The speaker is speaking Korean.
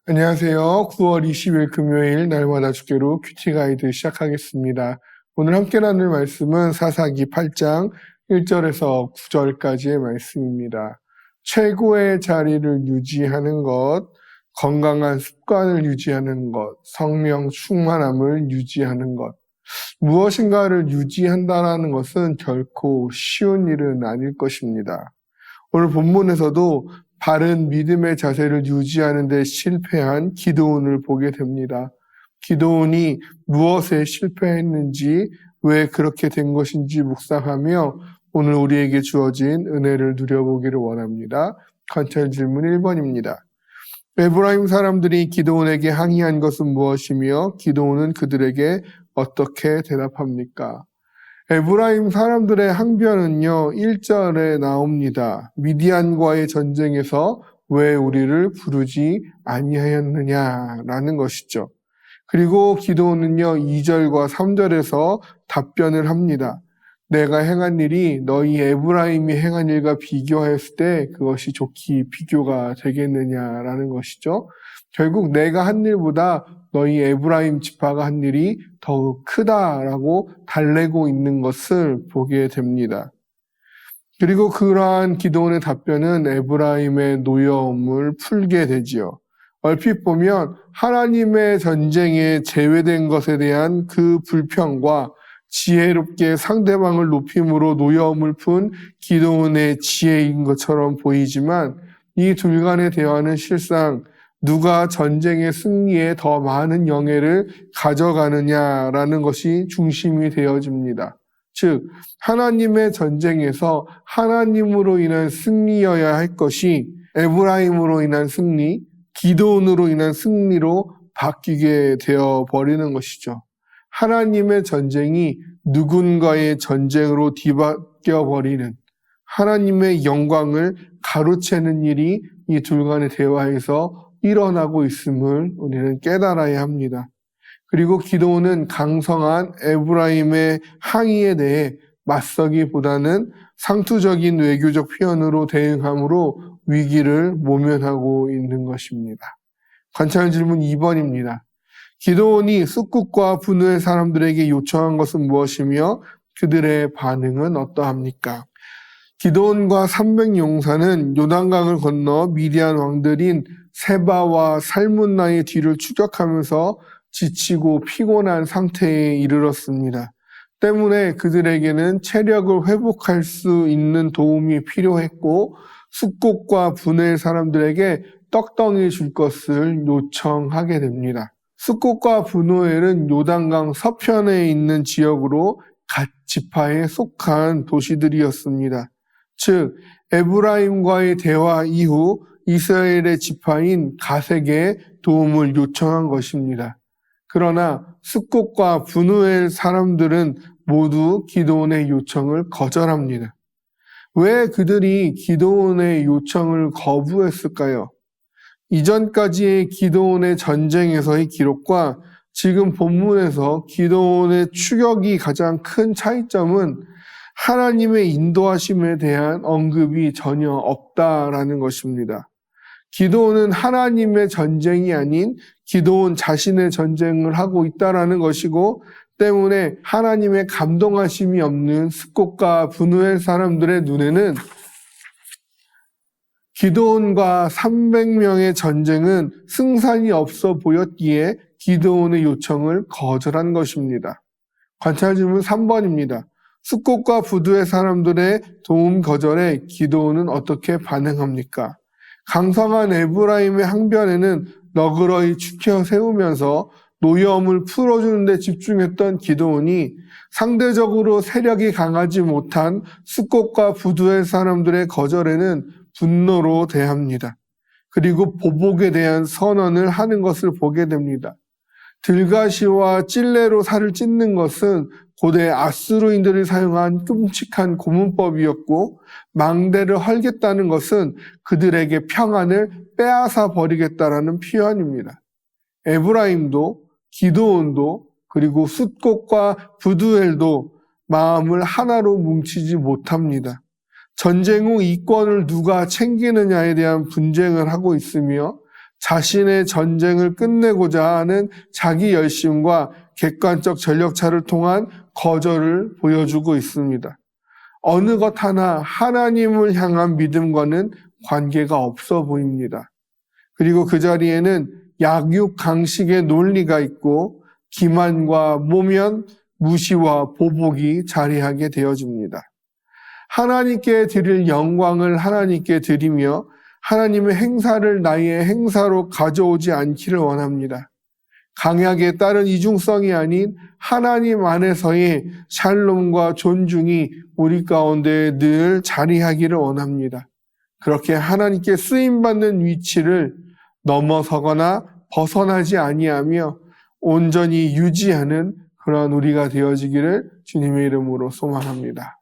안녕하세요. 9월 20일 금요일 날마다 주께로 큐티 가이드 시작하겠습니다. 오늘 함께 나눌 말씀은 사사기 8장 1절에서 9절까지의 말씀입니다. 최고의 자리를 유지하는 것, 건강한 습관을 유지하는 것, 성령 충만함을 유지하는 것. 무엇인가를 유지한다는 것은 결코 쉬운 일은 아닐 것입니다. 오늘 본문에서도 바른 믿음의 자세를 유지하는 데 실패한 기드온을 보게 됩니다. 기드온이 무엇에 실패했는지, 왜 그렇게 된 것인지 묵상하며 오늘 우리에게 주어진 은혜를 누려보기를 원합니다. 관찰 질문 1번입니다. 에브라임 사람들이 기드온에게 항의한 것은 무엇이며 기드온은 그들에게 어떻게 대답합니까? 에브라임 사람들의 항변은요, 1절에 나옵니다. 미디안과의 전쟁에서 왜 우리를 부르지 아니하였느냐라는 것이죠. 그리고 기드온은요, 2절과 3절에서 답변을 합니다. 내가 행한 일이 너희 에브라임이 행한 일과 비교하였을 때 그것이 좋게 비교가 되겠느냐라는 것이죠. 결국 내가 한 일보다 너희 에브라임 지파가 한 일이 더욱 크다라고 달래고 있는 것을 보게 됩니다. 그리고 그러한 기드온의 답변은 에브라임의 노여움을 풀게 되지요. 얼핏 보면 하나님의 전쟁에 제외된 것에 대한 그 불평과 지혜롭게 상대방을 높임으로 노여움을 푼 기드온의 지혜인 것처럼 보이지만 이 둘 간의 대화는 실상 누가 전쟁의 승리에 더 많은 영예를 가져가느냐라는 것이 중심이 되어집니다. 즉, 하나님의 전쟁에서 하나님으로 인한 승리여야 할 것이 에브라임으로 인한 승리, 기드온으로 인한 승리로 바뀌게 되어버리는 것이죠. 하나님의 전쟁이 누군가의 전쟁으로 뒤바뀌어버리는, 하나님의 영광을 가로채는 일이 이 둘 간의 대화에서 일어나고 있음을 우리는 깨달아야 합니다. 그리고 기드온은 강성한 에브라임의 항의에 대해 맞서기보다는 상투적인 외교적 표현으로 대응함으로 위기를 모면하고 있는 것입니다. 관찰 질문 2번입니다. 기드온이 숫국과 분노의 사람들에게 요청한 것은 무엇이며 그들의 반응은 어떠합니까? 기드온과 300용사는 요단강을 건너 미디안 왕들인 세바와 살문나의 뒤를 추격하면서 지치고 피곤한 상태에 이르렀습니다. 때문에 그들에게는 체력을 회복할 수 있는 도움이 필요했고 숫국과 분의 사람들에게 떡덩이 줄 것을 요청하게 됩니다. 숫국과 분노엘은 요단강 서편에 있는 지역으로 갓 지파에 속한 도시들이었습니다. 즉 에브라임과의 대화 이후 이스라엘의 지파인 갓에게 도움을 요청한 것입니다. 그러나 숫국과 분우엘 사람들은 모두 기드온의 요청을 거절합니다. 왜 그들이 기드온의 요청을 거부했을까요? 이전까지의 기드온의 전쟁에서의 기록과 지금 본문에서 기드온의 추격이 가장 큰 차이점은 하나님의 인도하심에 대한 언급이 전혀 없다라는 것입니다. 기드온은 하나님의 전쟁이 아닌 기드온 자신의 전쟁을 하고 있다라는 것이고 때문에 하나님의 감동하심이 없는 숫국과 분우엘 사람들의 눈에는 기드온과 300명의 전쟁은 승산이 없어 보였기에 기드온의 요청을 거절한 것입니다. 관찰 질문 3번입니다. 숫국과 부두의 사람들의 도움 거절에 기드온은 어떻게 반응합니까? 강성한 에브라임의 항변에는 너그러이 추켜 세우면서 노여움을 풀어주는 데 집중했던 기드온이 상대적으로 세력이 강하지 못한 숫국과 부두의 사람들의 거절에는 분노로 대합니다. 그리고 보복에 대한 선언을 하는 것을 보게 됩니다. 들가시와 찔레로 살을 찢는 것은 고대 아수르인들이 사용한 끔찍한 고문법이었고 망대를 헐겠다는 것은 그들에게 평안을 빼앗아 버리겠다라는 표현입니다. 에브라임도 기드온도 그리고 숫국과 부두엘도 마음을 하나로 뭉치지 못합니다. 전쟁 후 이권을 누가 챙기느냐에 대한 분쟁을 하고 있으며 자신의 전쟁을 끝내고자 하는 자기 열심과 객관적 전력차를 통한 거절을 보여주고 있습니다. 어느 것 하나 하나님을 향한 믿음과는 관계가 없어 보입니다. 그리고 그 자리에는 약육강식의 논리가 있고 기만과 모면, 무시와 보복이 자리하게 되어집니다. 하나님께 드릴 영광을 하나님께 드리며 하나님의 행사를 나의 행사로 가져오지 않기를 원합니다. 강약에 따른 이중성이 아닌 하나님 안에서의 샬롬과 존중이 우리 가운데 늘 자리하기를 원합니다. 그렇게 하나님께 쓰임받는 위치를 넘어서거나 벗어나지 아니하며 온전히 유지하는 그런 우리가 되어지기를 주님의 이름으로 소망합니다.